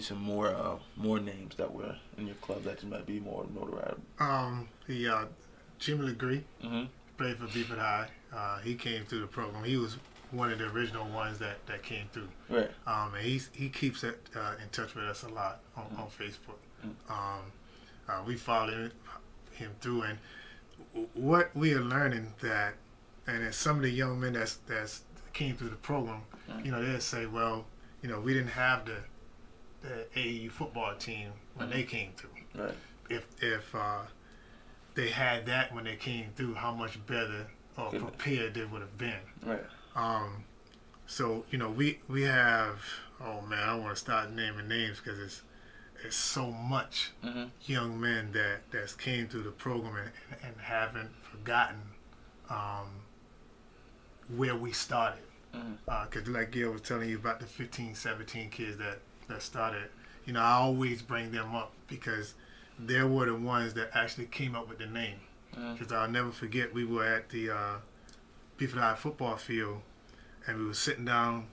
some more names that were in your club that you might be more notoriety. Jimmy Legree played for Beeford High. He came through the program. He was one of the original ones that came through. Right. And he keeps in touch with us a lot on Facebook. We follow him through, and what we are learning that, and as some of the young men that's came through the program, you know, they'll say, well, you know, we didn't have the AAU football team when they came through. Right. If they had that when they came through, how much better or prepared they would have been. Right. So, you know, we have, oh man, I don't want to start naming names because it's so much young men that's came through the program and haven't forgotten where we started. Because like Gail was telling you about the 15, 17 kids that started, you know, I always bring them up because they were the ones that actually came up with the name. Because I'll never forget, we were at the Beeford High football field, and we were sitting down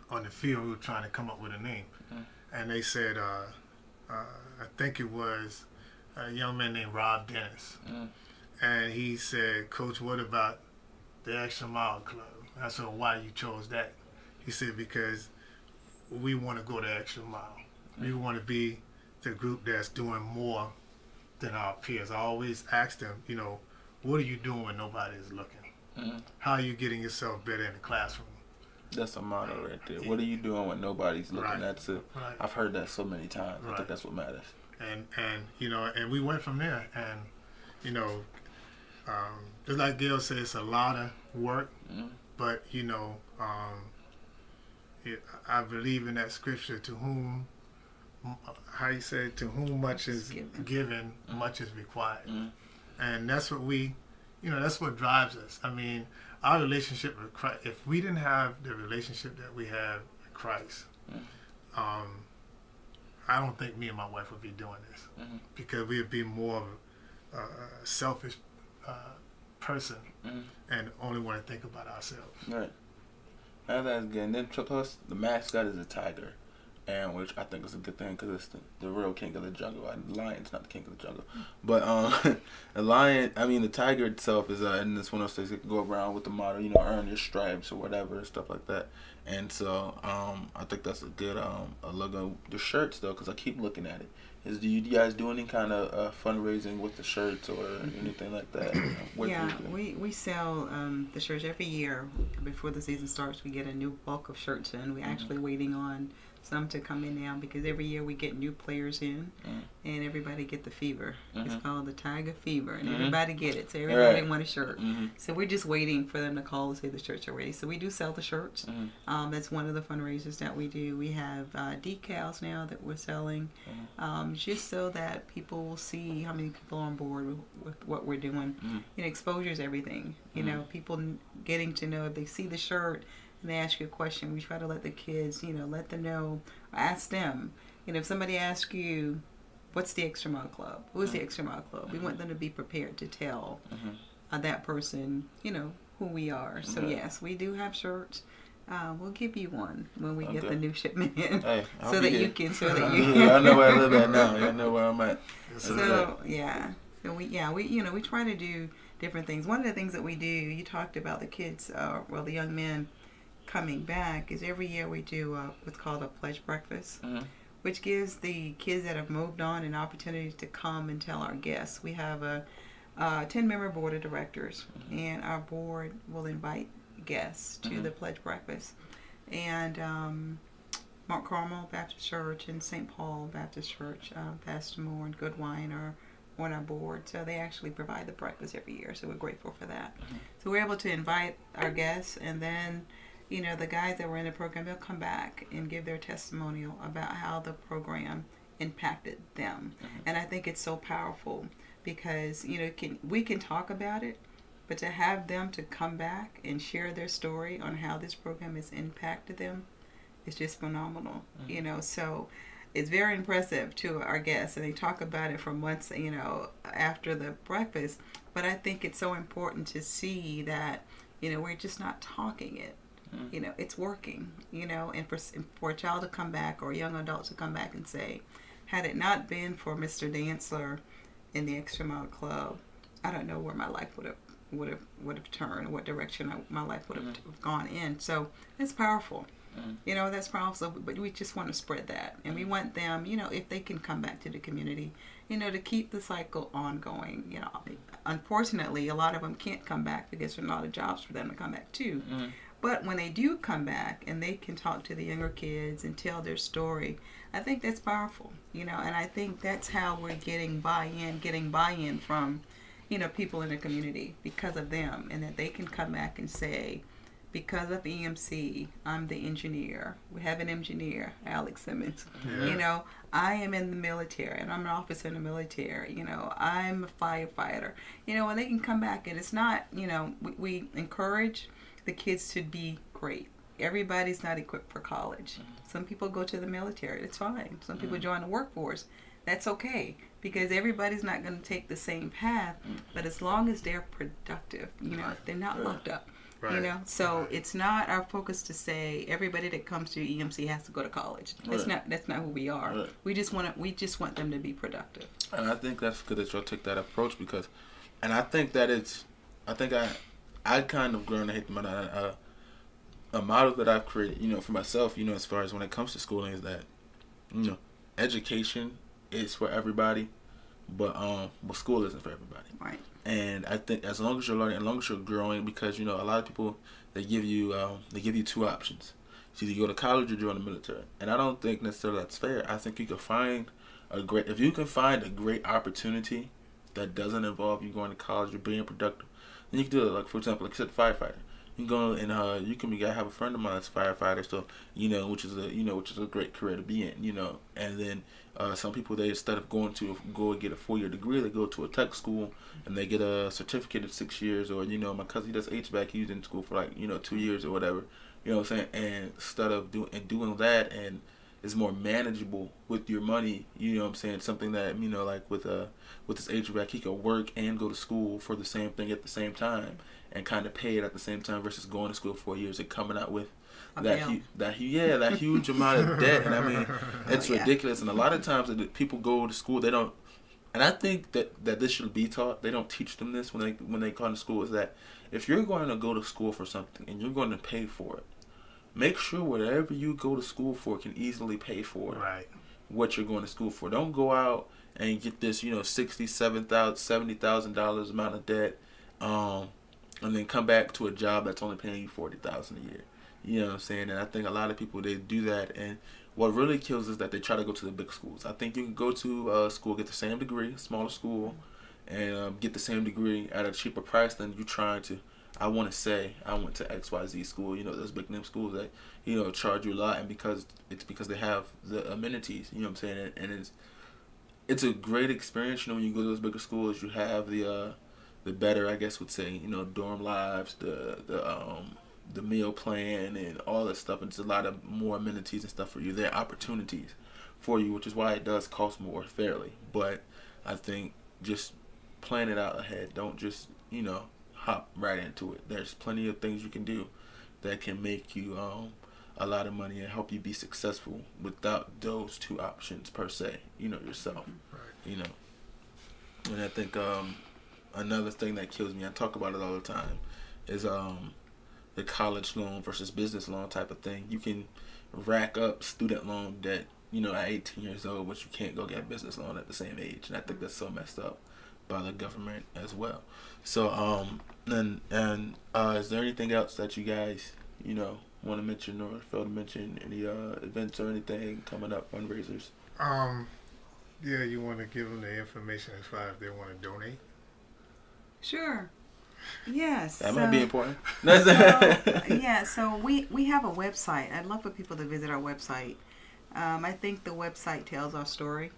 on the field. We were trying to come up with a name, and they said, I think it was a young man named Rob Dennis, and he said, "Coach, what about the Extra Mile Club?" I said, "Why you chose that?" He said, "Because we want to go the extra mile. We want to be the group that's doing more than our peers." I always ask them, you know, what are you doing when nobody is looking? How are you getting yourself better in the classroom? That's a motto right there. What are you doing when nobody's looking? Right. That's it. Right. I've heard that so many times. Right. I think that's what matters. And you know, and we went from there. And you know, just like Gail said, it's a lot of work, but you know, I believe in that scripture, to whom, how you say, to whom much is given, much is required. And that's what that's what drives us. I mean, our relationship with Christ, if we didn't have the relationship that we have with Christ, I don't think me and my wife would be doing this, because we would be more of a selfish person and only want to think about ourselves. Right. That's good. And then plus the mascot is a tiger, and which I think is a good thing because it's the real king of the jungle. The lion's not the king of the jungle, but the tiger itself is and it's one of those things that can go around with the motto, you know, earn your stripes or whatever, stuff like that. And so I think that's a good look on the shirts though, because I keep looking at it. Do you guys do any kind of fundraising with the shirts or anything like that? We sell the shirts every year. Before the season starts, we get a new bulk of shirts in. We're actually waiting on some to come in now because every year we get new players in, and everybody get the fever. It's called the Tiger Fever, and everybody get it. So everybody want a shirt. So we're just waiting for them to call to say the shirts are ready. So we do sell the shirts. That's one of the fundraisers that we do. We have decals now that we're selling, just so that people will see how many people are on board with what we're doing. You know, exposure is everything. You know, people getting to know if they see the shirt and they ask you a question, we try to let the kids, you know, let them know, ask them. You know, if somebody asks you, what's the Extra Mile Club? Who's the Extra Mile Club? We want them to be prepared to tell that person, you know, who we are. So yes, we do have shirts. We'll give you one when we get the new shipment in, hey, so that you can. I know where I live at now. I know where I'm at. So we you know, we try to do different things. One of the things that we do, you talked about the kids, the young men coming back, is every year we do what's called a pledge breakfast, which gives the kids that have moved on an opportunity to come and tell our guests. We have a 10-member board of directors, and our board will invite guests to the pledge breakfast. And Mount Carmel Baptist Church and St. Paul Baptist Church, Pastor Moore and Goodwine are on our board, so they actually provide the breakfast every year, so we're grateful for that. So we're able to invite our guests, and then, you know, the guys that were in the program, they'll come back and give their testimonial about how the program impacted them. And I think it's so powerful because, you know, we can talk about it, but to have them to come back and share their story on how this program has impacted them is just phenomenal. You know, so it's very impressive to our guests, and they talk about it for months, you know, after the breakfast. But I think it's so important to see that, you know, we're just not talking it. You know, it's working, you know, and for a child to come back or a young adult to come back and say, had it not been for Mr. Dantzler in the Extra Mile Club, I don't know where my life would have turned, what direction my life would have gone in. So it's powerful. You know, that's powerful. So, but we just want to spread that, and we want them, you know, if they can come back to the community, you know, to keep the cycle ongoing. You know, unfortunately, a lot of them can't come back because there are a lot of jobs for them to come back to. But when they do come back and they can talk to the younger kids and tell their story, I think that's powerful, you know, and I think that's how we're getting buy-in from, you know, people in the community because of them, and that they can come back and say, because of EMC, I'm the engineer. We have an engineer, Alex Simmons. You know, I am in the military, and I'm an officer in the military. You know, I'm a firefighter. You know, and they can come back, and it's not, you know, we encourage the kids to be great. Everybody's not equipped for college. Some people go to the military. That's fine. Some people join the workforce. That's okay, because everybody's not going to take the same path. But as long as they're productive, you know, they're not locked up. You know, so it's not our focus to say everybody that comes to EMC has to go to college. That's not who we are. We just want them to be productive. And I think that's good that y'all take that approach, because, and I think that I kind of grown to hate a model that I've created, you know, for myself, you know, as far as when it comes to schooling, is that, you know, education is for everybody, but school isn't for everybody. Right. And I think as long as you're learning, as long as you're growing, because, you know, a lot of people, they give you two options. It's either you go to college or join the military. And I don't think necessarily that's fair. I think you can find if you can find a great opportunity that doesn't involve you going to college or being productive, then you can do it. Like, for example, like you said, firefighter. You can go and you can have a friend of mine that's a firefighter, so, you know, which is a great career to be in, you know. And then some people, they, instead of going and get a 4-year degree, they go to a tech school and they get a certificate of 6 years. Or, you know, my cousin, he does HVAC, he's in school for, like, you know, 2 years or whatever. You know what I'm saying? And instead of doing that, and it's more manageable with your money, you know what I'm saying? Something that, you know, like with this HVAC, he could work and go to school for the same thing at the same time, and kind of pay it at the same time, versus going to school 4 years and coming out with that huge amount of debt. And I mean, it's ridiculous. And a lot of times that people go to school, they don't, and I think that this should be taught. They don't teach them this when they go to school, is that if you're going to go to school for something and you're going to pay for it, make sure whatever you go to school for can easily pay for what you're going to school for. Don't go out and get this, you know, $60,000, $70,000 amount of debt, and then come back to a job that's only paying you $40,000 a year. You know what I'm saying? And I think a lot of people, they do that, and What really kills is that they try to go to the big schools. I think you can go to a school, get the same degree, smaller school, and get the same degree at a cheaper price than you trying to. I want to say I went to XYZ school, those big name schools that charge you a lot, and because they have the amenities, you know what I'm saying, and it's a great experience. When you go to those bigger schools, you have the better, I guess would say, dorm lives, the meal plan and all that stuff, and it's a lot of more amenities and stuff for you. There are opportunities for you, which is why it does cost more fairly. But I think just plan it out ahead. Don't just hop right into it. There's plenty of things you can do that can make you a lot of money and help you be successful without those two options per se. Yourself. Right. And I think another thing that kills me, I talk about it all the time, is the college loan versus business loan type of thing. You can rack up student loan debt, at 18 years old, but you can't go get a business loan at the same age. And I think that's so messed up by the government as well. So, and is there anything else that you guys, want to mention or fail to mention? Any events or anything coming up, fundraisers? Yeah, you want to give them the information as far as they want to donate? Sure. Yes. That might be important. So we have a website. I'd love for people to visit our website. I think the website tells our story.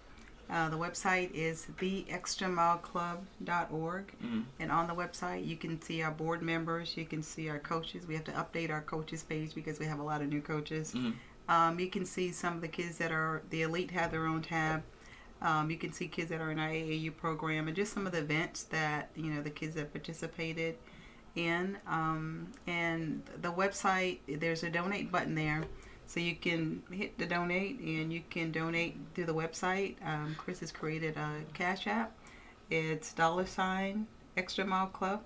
The website is theextramileclub.org. Mm-hmm. And on the website, you can see our board members. You can see our coaches. We have to update our coaches page because we have a lot of new coaches. Mm-hmm. You can see some of the kids that are, the elite have their own tab. You can see kids that are in our AAU program and just some of the events that, the kids have participated in. And the website, there's a donate button there. So you can hit the donate and you can donate through the website. Chris has created a Cash App. It's $Extra Mile Club.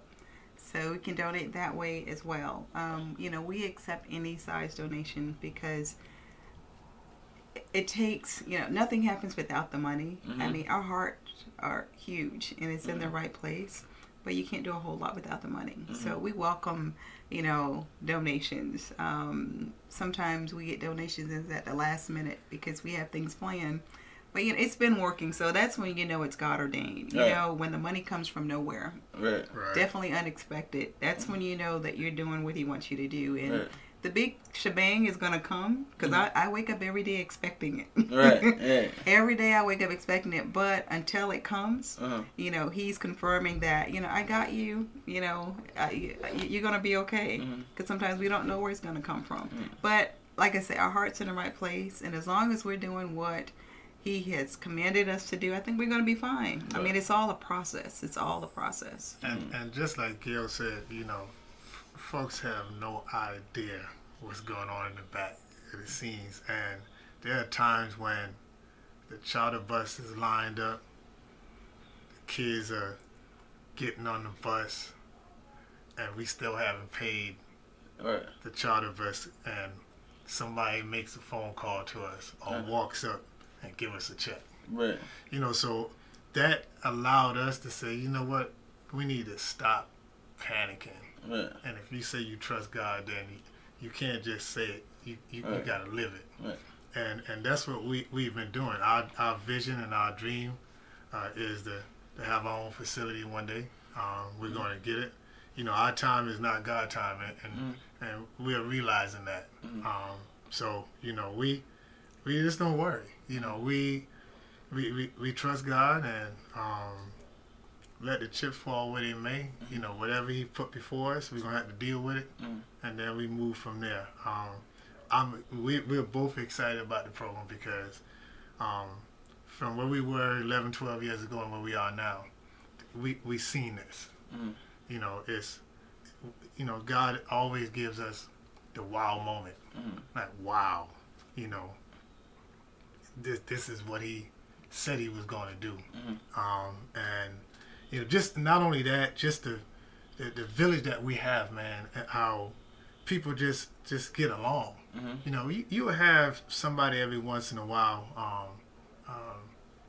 So we can donate that way as well. We accept any size donation because it takes, nothing happens without the money. Mm-hmm. I mean, our hearts are huge and it's in the right place, but you can't do a whole lot without the money. Mm-hmm. So we welcome, donations. Sometimes we get donations at the last minute because we have things planned. But it's been working, so that's when it's God ordained. When the money comes from nowhere, Right. Definitely unexpected. That's when you know that you're doing what He wants you to do, and Right. the big shebang is gonna come because I wake up every day expecting it. Right. Every day I wake up expecting it, but until it comes, Uh-huh. He's confirming that I got you. You're gonna be okay. Because sometimes we don't know where it's gonna come from, but like I say, our heart's in the right place, and as long as we're doing what He has commanded us to do, I think we're going to be fine. I mean, it's all a process. It's all a process. And just like Gail said, folks have no idea what's going on in the back of the scenes. And there are times when the charter bus is lined up, the kids are getting on the bus, and we still haven't paid Right. the charter bus, and somebody makes a phone call to us or walks up and give us a check. Right. So that allowed us to say, you know what, we need to stop panicking. Right. And if you say you trust God, then you can't just say it. You Right. got to live it. Right. And that's what we've been doing. Our vision and our dream is to have our own facility one day. We're going to get it. Our time is not God time, and we're realizing that. So we just don't worry. We trust God and let the chips fall where they may. Whatever He put before us, we're gonna have to deal with it, and then we move from there. We're both excited about the program because from where we were 11, 12 years ago and where we are now, we seen this. It's God always gives us the wow moment, like wow, this is what He said He was going to do. And just not only that, just the village that we have, man, and how people just get along. You will have somebody every once in a while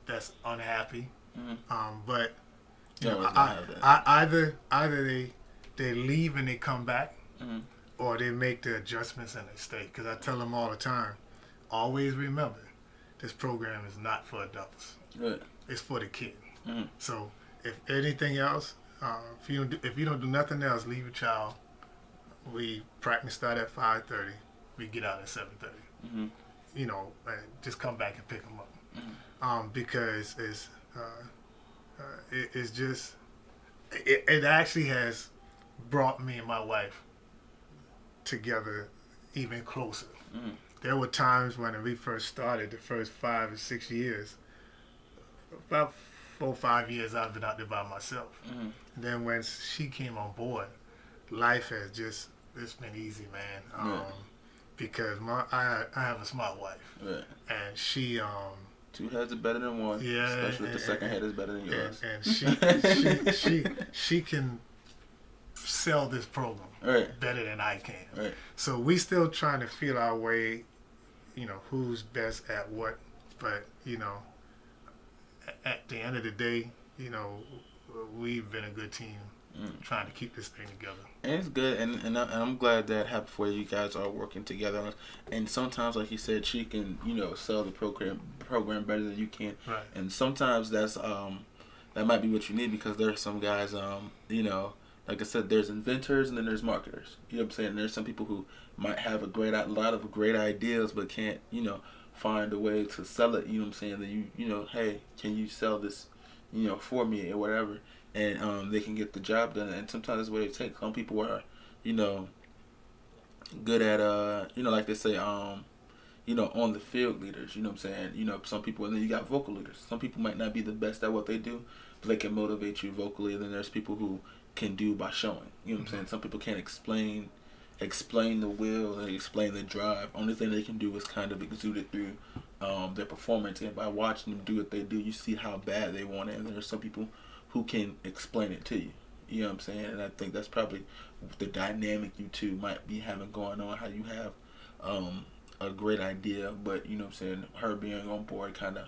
that's unhappy, but either they leave and they come back, or they make the adjustments and they stay. Because I tell them all the time, always remember, this program is not for adults. Right. It's for the kid. Mm. So if anything else, if you don't do nothing else, leave your child. We practice start at 5:30. We get out at 7:30. Mm-hmm. You know, and just come back and pick them up. Mm-hmm. Because it's just it actually has brought me and my wife together even closer. Mm-hmm. There were times when we first started, the first 5 or 6 years, about 4 or 5 years I've been out there by myself. Mm-hmm. And then when she came on board, life has just, it's been easy, man. Yeah. Because I have a smart wife. Right. And she, two heads are better than one. yeah, Especially if the second head is better than yours. and she can sell this program Right. better than I can. Right. So we still trying to feel our way, you know, who's best at what. But, you know, at the end of the day, you know, we've been a good team trying to keep this thing together. And it's good, and I'm glad that happened for you guys are working together. And sometimes, like you said, she can, you know, sell the program better than you can. Right. And sometimes that's that might be what you need, because there are some guys, you know, like I said, there's inventors and then there's marketers. You know what I'm saying? There's some people who might have a lot of great ideas but can't, you know, find a way to sell it. You know what I'm saying? That you know, hey, can you sell this, you know, for me or whatever? And they can get the job done. And sometimes that's what it takes. Some people are, you know, good at you know, like they say, you know, on the field leaders. You know what I'm saying? You know, some people, and then you got vocal leaders. Some people might not be the best at what they do, but they can motivate you vocally. And then there's people who can do by showing. You know what I'm saying? Some people can't explain the will and explain the drive. Only thing they can do is kind of exude it through their performance. And by watching them do what they do, you see how bad they want it. And there's some people who can explain it to you. You know what I'm saying? And I think that's probably the dynamic you two might be having going on. How you have a great idea, but you know what I'm saying, her being on board kind of,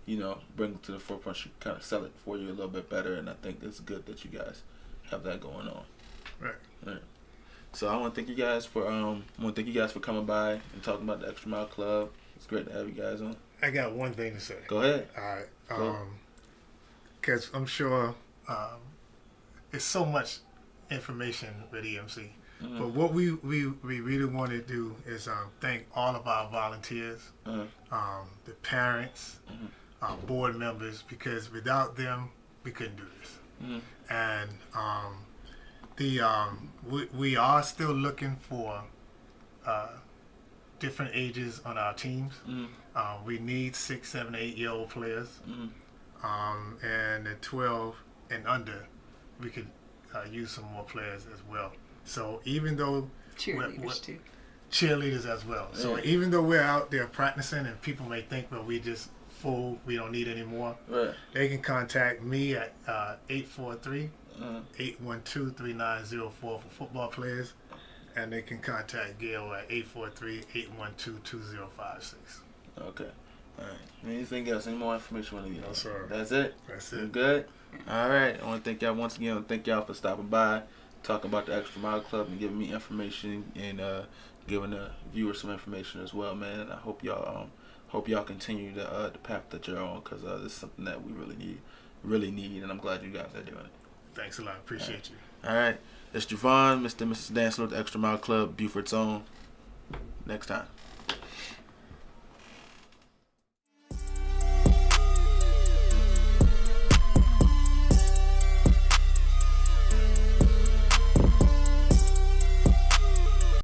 you know, bring it to the forefront. She kind of sell it for you a little bit better. And I think it's good that you guys have that going on. Right. So I want to thank you guys for coming by and talking about the Extra Mile Club. It's great to have you guys on. I got one thing to say. Go ahead. All right. Because I'm sure it's so much information with EMC. Mm-hmm. But what we really want to do is thank all of our volunteers, the parents, our board members, because without them, we couldn't do this. Mm-hmm. And we are still looking for different ages on our teams. Mm-hmm. We need 6, 7, 8-year-old players. Mm-hmm. And at 12 and under, we could use some more players as well. So even though Cheerleaders too. Cheerleaders as well. Yeah. So even though we're out there practicing and people may think, well, we just full, we don't need any more, Right. they can contact me at 843 Uh-huh. 812-3904 for football players, and they can contact Gail at 843-812-2056. Okay. All right. Anything else? Any more information? No, sir. That's it? That's You it. good? All right. I want to thank y'all once again. Thank y'all for stopping by, talking about the Extra Mile Club, and giving me information and giving the viewers some information as well, man. And I hope y'all continue the path that you're on, because this is something that we really need, and I'm glad you guys are doing it. Thanks a lot. Appreciate you. All right. It's Javon, Mr. and Mrs. Dantzler with the Extra Mile Club, Buford's own. Next time.